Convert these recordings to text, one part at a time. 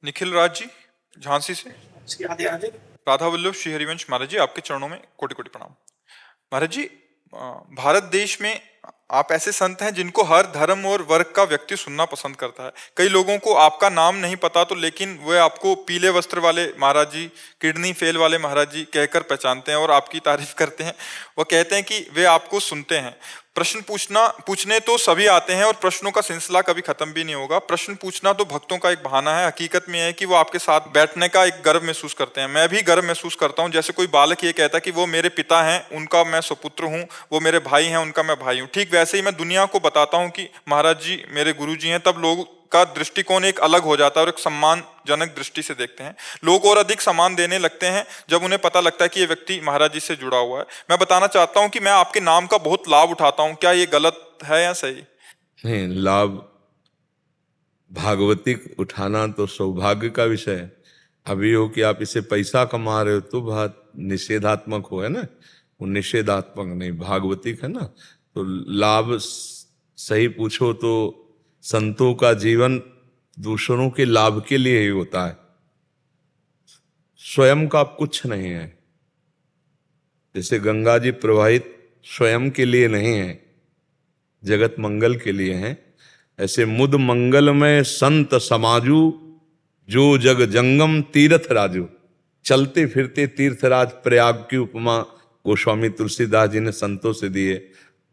निखिल राज जी, झांसी से। राधे राधे। राधा वल्लभ श्री हरिवंश महाराज जी, आपके चरणों में कोटि कोटि प्रणाम। महाराज जी, भारत देश में आप ऐसे संत हैं जिनको हर धर्म और वर्ग का व्यक्ति सुनना पसंद करता है। कई लोगों को आपका नाम नहीं पता तो लेकिन वे आपको पीले वस्त्र वाले महाराज जी, किडनी फेल वाले महाराज जी कहकर पहचानते हैं और आपकी तारीफ करते हैं। वो कहते हैं कि वे आपको सुनते हैं। प्रश्न पूछने तो सभी आते हैं और प्रश्नों का सिलसिला कभी खत्म भी नहीं होगा। प्रश्न पूछना तो भक्तों का एक बहाना है। हकीकत में है कि वो आपके साथ बैठने का एक गर्व महसूस करते हैं। मैं भी गर्व महसूस करता हूं। जैसे कोई बालक ये कहता है कि वो मेरे पिता हैं, उनका मैं सुपुत्र हूं, वो मेरे भाई हैं, उनका मैं भाई हूं। ठीक वैसे ही मैं दुनिया को बताता हूं कि महाराज जी मेरे गुरु जी हैं, तब लोग का दृष्टिकोण एक अलग हो जाता है और एक सम्मानजनक दृष्टि से देखते हैं। लोग और अधिक सम्मान देने लगते हैं जब उन्हें पता लगता है कि ये व्यक्ति महाराज जी से जुड़ा हुआ है। मैं बताना चाहता हूं कि मैं आपके नाम का बहुत लाभ उठाता हूं। क्या ये गलत है या सही? नहीं, लाभ भागवतिक उठाना तो सौभाग्य का विषय है। अभी हो कि आप इसे पैसा कमा रहे हो तो बात निषेधात्मक हो, है ना। वो निषेधात्मक नहीं, भागवतिक है ना। तो लाभ सही पूछो तो संतों का जीवन दूसरों के लाभ के लिए ही होता है, स्वयं का कुछ नहीं है। जैसे गंगा जी प्रवाहित स्वयं के लिए नहीं है, जगत मंगल के लिए है। ऐसे मुद मंगल में संत समाजू, जो जग जंगम तीर्थ राजू। चलते फिरते तीर्थराज प्रयाग की उपमा गोस्वामी तुलसीदास जी ने संतों से दी है।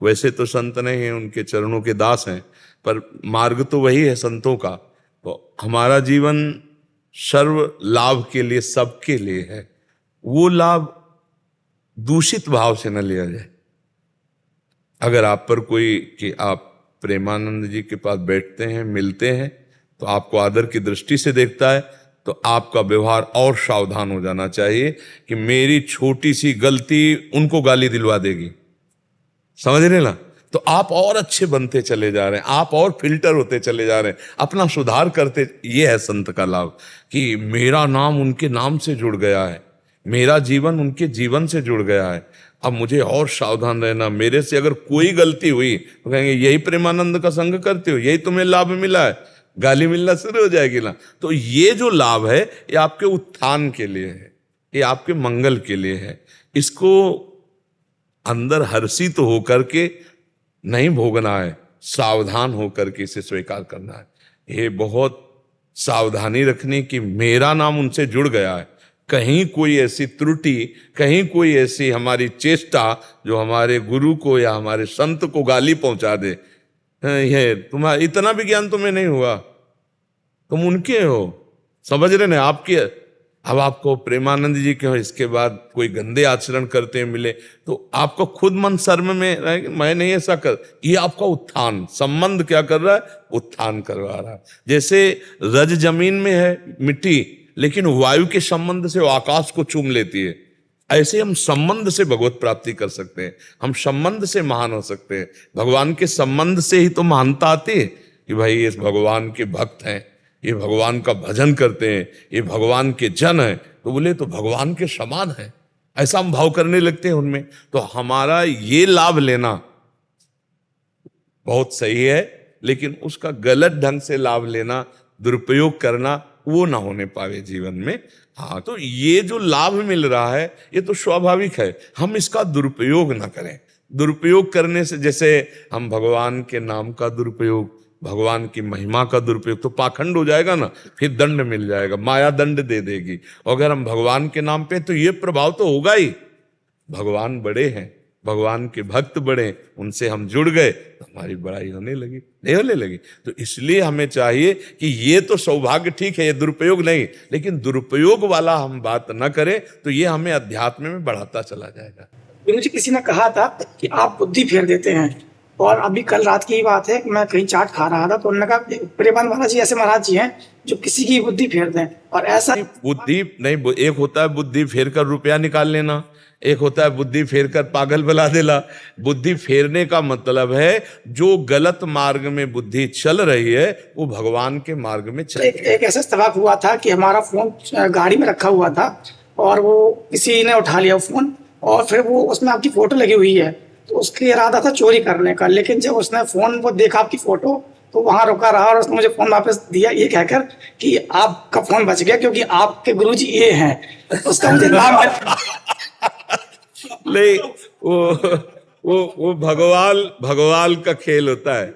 वैसे तो संत नहीं है, उनके चरणों के दास हैं, पर मार्ग तो वही है संतों का। तो हमारा जीवन सर्व लाभ के लिए, सबके लिए है। वो लाभ दूषित भाव से न लिया जाए। अगर आप पर कोई कि आप प्रेमानंद जी के पास बैठते हैं, मिलते हैं, तो आपको आदर की दृष्टि से देखता है, तो आपका व्यवहार और सावधान हो जाना चाहिए कि मेरी छोटी सी गलती उनको गाली दिलवा देगी। समझ रहे ना। तो आप और अच्छे बनते चले जा रहे हैं, आप और फिल्टर होते चले जा रहे हैं, अपना सुधार करते। ये है संत का लाभ कि मेरा नाम उनके नाम से जुड़ गया है, मेरा जीवन उनके जीवन से जुड़ गया है। अब मुझे और सावधान रहना। मेरे से अगर कोई गलती हुई तो कहेंगे यही प्रेमानंद का संग करते हो, यही तुम्हें लाभ मिला है, गाली मिलना शुरू हो जाएगी ना। तो ये जो लाभ है ये आपके उत्थान के लिए है, ये आपके मंगल के लिए है। इसको अंदर हर्षित तो होकर के नहीं भोगना है, सावधान होकर के इसे स्वीकार करना है। ये बहुत सावधानी रखनी कि मेरा नाम उनसे जुड़ गया है। कहीं कोई ऐसी त्रुटि, कहीं कोई ऐसी हमारी चेष्टा जो हमारे गुरु को या हमारे संत को गाली पहुंचा दे, ये तुम्हारा इतना भी ज्ञान तुम्हें नहीं हुआ, तुम उनके हो, समझ रहे ना आपके। अब आपको प्रेमानंद जी के हो, इसके बाद कोई गंदे आचरण करते हैं मिले तो आपको खुद मन शर्म में रहे कि मैं नहीं ऐसा कर। ये आपका उत्थान संबंध क्या कर रहा है? उत्थान करवा रहा है। जैसे रज जमीन में है मिट्टी, लेकिन वायु के संबंध से वो आकाश को चूम लेती है। ऐसे हम संबंध से भगवत प्राप्ति कर सकते हैं, हम संबंध से महान हो सकते हैं। भगवान के संबंध से ही तो महानता आती है कि भाई ये भगवान के भक्त हैं, ये भगवान का भजन करते हैं, ये भगवान के जन हैं, तो बोले तो भगवान के समान है, ऐसा हम भाव करने लगते हैं उनमें। तो हमारा ये लाभ लेना बहुत सही है, लेकिन उसका गलत ढंग से लाभ लेना, दुरुपयोग करना, वो ना होने पावे जीवन में। हाँ, तो ये जो लाभ मिल रहा है ये तो स्वाभाविक है, हम इसका दुरुपयोग ना करें। दुरुपयोग करने से, जैसे हम भगवान के नाम का दुरुपयोग, भगवान की महिमा का दुरुपयोग, तो पाखंड हो जाएगा ना, फिर दंड मिल जाएगा, माया दंड दे देगी। अगर हम भगवान के नाम पे, तो ये प्रभाव तो होगा ही। भगवान बड़े हैं, भगवान के भक्त बड़े, उनसे हम जुड़ गए तो हमारी बड़ाई होने लगी, नहीं होने लगी। तो इसलिए हमें चाहिए कि ये तो सौभाग्य ठीक है, ये दुरुपयोग नहीं, लेकिन दुरुपयोग वाला हम बात न करें, तो ये हमें अध्यात्म में बढ़ाता चला जाएगा। मुझे किसी ने कहा था कि आप बुद्धि फेर देते हैं, और अभी कल रात की ही बात है, मैं कहीं चाट खा रहा था तो उन्होंने कहा प्रेमानंद महाराज जी ऐसे महाराज जी हैं जो किसी की बुद्धि फेर दें। और ऐसा बुद्धि नहीं, एक होता है बुद्धि फेर कर रुपया निकाल लेना, एक होता है बुद्धि फेर कर पागल बना देना। बुद्धि फेरने का मतलब है जो गलत मार्ग में बुद्धि चल रही है वो भगवान के मार्ग में चल। एक ऐसा इत्तेफाक हुआ था कि हमारा फोन गाड़ी में रखा हुआ था और वो किसी ने उठा लिया फोन, और फिर वो उसमें आपकी फोटो लगी हुई है, तो उसका इरादा था चोरी करने का। लेकिन जब उसने फोन को देखा आपकी फोटो, तो वहां रुका रहा और उसने मुझे फोन वापस दिया ये कहकर कि आपका फोन बच गया क्योंकि आपके गुरुजी ये हैं। उसका मुझे नाम नहीं, वो भगवान का खेल होता है।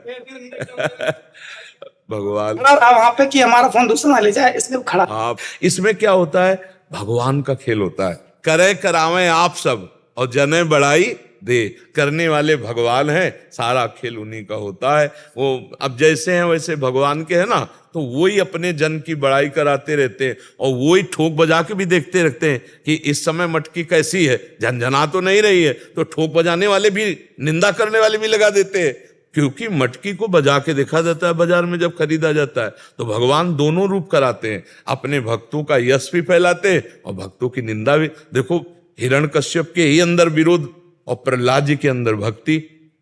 भगवान खड़ा रहा वहां पे कि हमारा फोन दूसरा ना ले जाए, इसलिए वो खड़ा। आप, इसमें क्या होता है, भगवान का खेल होता है। करे करावे आप सब और जने बढ़ाई दे, करने वाले भगवान हैं, सारा खेल उन्हीं का होता है। वो अब जैसे हैं वैसे भगवान के है ना, तो वही अपने जन की बड़ाई कराते रहते हैं और वही ठोक बजा के भी देखते रहते हैं कि इस समय मटकी कैसी है, झनझना तो नहीं रही है, तो ठोक बजाने वाले भी, निंदा करने वाले भी लगा देते हैं, क्योंकि मटकी को बजा के देखा जाता है बाजार में जब खरीदा जाता है। तो भगवान दोनों रूप कराते हैं, अपने भक्तों का यश भी फैलाते हैं और भक्तों की निंदा भी। देखो हिरण्यकश्यप के ही अंदर विरोध और प्रहलाद जी के अंदर भक्ति,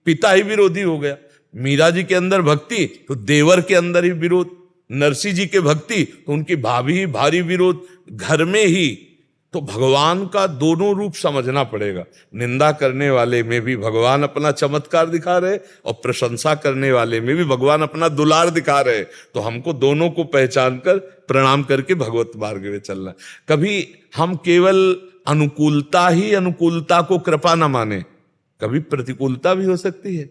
पिता ही विरोधी हो गया। मीरा जी के अंदर भक्ति तो देवर के अंदर ही विरोध, नरसिंह जी के भक्ति तो उनकी भाभी ही भारी विरोध, घर में ही। तो भगवान का दोनों रूप समझना पड़ेगा। निंदा करने वाले में भी भगवान अपना चमत्कार दिखा रहे और प्रशंसा करने वाले में भी भगवान अपना दुलार दिखा रहे। तो हमको दोनों को पहचान कर प्रणाम करके भगवत मार्ग में चलना। कभी हम केवल अनुकूलता ही अनुकूलता को कृपा न माने, कभी प्रतिकूलता भी हो सकती है।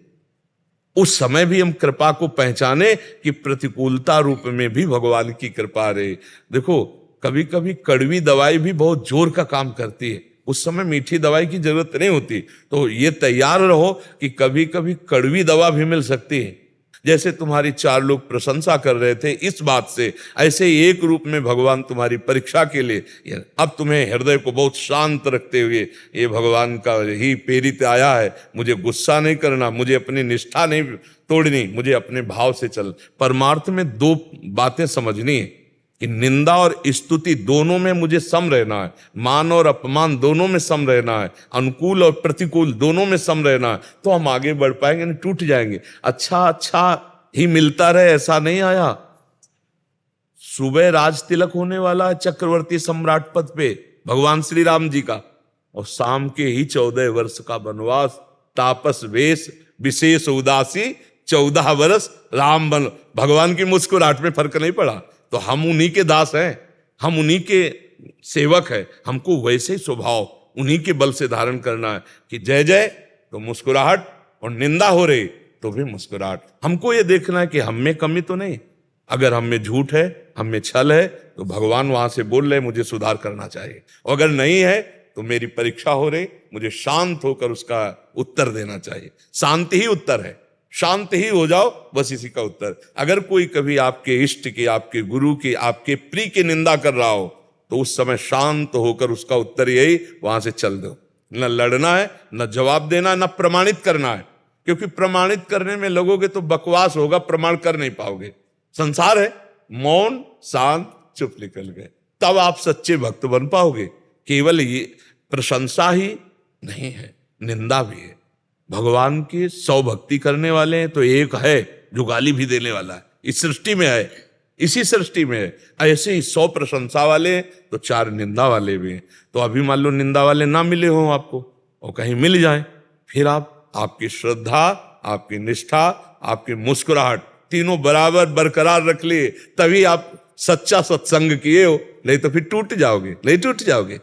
उस समय भी हम कृपा को पहचाने कि प्रतिकूलता रूप में भी भगवान की कृपा रहे। देखो कभी कभी कड़वी दवाई भी बहुत जोर का काम करती है, उस समय मीठी दवाई की जरूरत नहीं होती। तो ये तैयार रहो कि कभी कभी कड़वी दवा भी मिल सकती है। जैसे तुम्हारी 4 लोग प्रशंसा कर रहे थे इस बात से, ऐसे एक रूप में भगवान तुम्हारी परीक्षा के लिए अब तुम्हें हृदय को बहुत शांत रखते हुए ये भगवान का ही प्रेरित आया है, मुझे गुस्सा नहीं करना, मुझे अपनी निष्ठा नहीं तोड़नी, मुझे अपने भाव से चल। परमार्थ में 2 बातें समझनी है कि निंदा और स्तुति दोनों में मुझे सम रहना है, मान और अपमान दोनों में सम रहना है, अनुकूल और प्रतिकूल दोनों में सम रहना है, तो हम आगे बढ़ पाएंगे, नहीं टूट जाएंगे। अच्छा ही मिलता रहे ऐसा नहीं आया। सुबह राज तिलक होने वाला है चक्रवर्ती सम्राट पद पे भगवान श्री राम जी का, और शाम के ही 14 वर्ष का वनवास, तापस वेश विशेष उदासी 14 वर्ष राम बन। भगवान की मुस्कुराहट में फर्क नहीं पड़ा। तो हम उन्हीं के दास हैं, हम उन्हीं के सेवक हैं, हमको वैसे ही स्वभाव उन्हीं के बल से धारण करना है कि जय जय तो मुस्कुराहट और निंदा हो रही तो भी मुस्कुराहट। हमको ये देखना है कि हम में कमी तो नहीं, अगर हम में झूठ है, हम में छल है, तो भगवान वहां से बोल रहे मुझे सुधार करना चाहिए, और अगर नहीं है तो मेरी परीक्षा हो रही, मुझे शांत होकर उसका उत्तर देना चाहिए। शांति ही उत्तर है, शांत ही हो जाओ, बस इसी का उत्तर। अगर कोई कभी आपके इष्ट की, आपके गुरु की, आपके प्रिय की निंदा कर रहा हो तो उस समय शांत होकर उसका उत्तर यही, वहां से चल दो। न लड़ना है, न जवाब देना है, न प्रमाणित करना है, क्योंकि प्रमाणित करने में लगोगे तो बकवास होगा, प्रमाण कर नहीं पाओगे। संसार है मौन शांत चुप निकल गए, तब आप सच्चे भक्त बन पाओगे। केवल ये प्रशंसा ही नहीं है, निंदा भी है। भगवान की 100 भक्ति करने वाले हैं तो एक है जो गाली भी देने वाला है, इस सृष्टि में है, इसी सृष्टि में है। ऐसे ही 100 प्रशंसा वाले हैं तो 4 निंदा वाले भी हैं। तो अभी मान लो निंदा वाले ना मिले हों आपको और कहीं मिल जाएं, फिर आपकी श्रद्धा, आपकी निष्ठा, आपकी मुस्कुराहट तीनों बराबर बरकरार रख लिए, तभी आप सच्चा सत्संग किए हो, नहीं तो फिर टूट जाओगे, नहीं टूट जाओगे।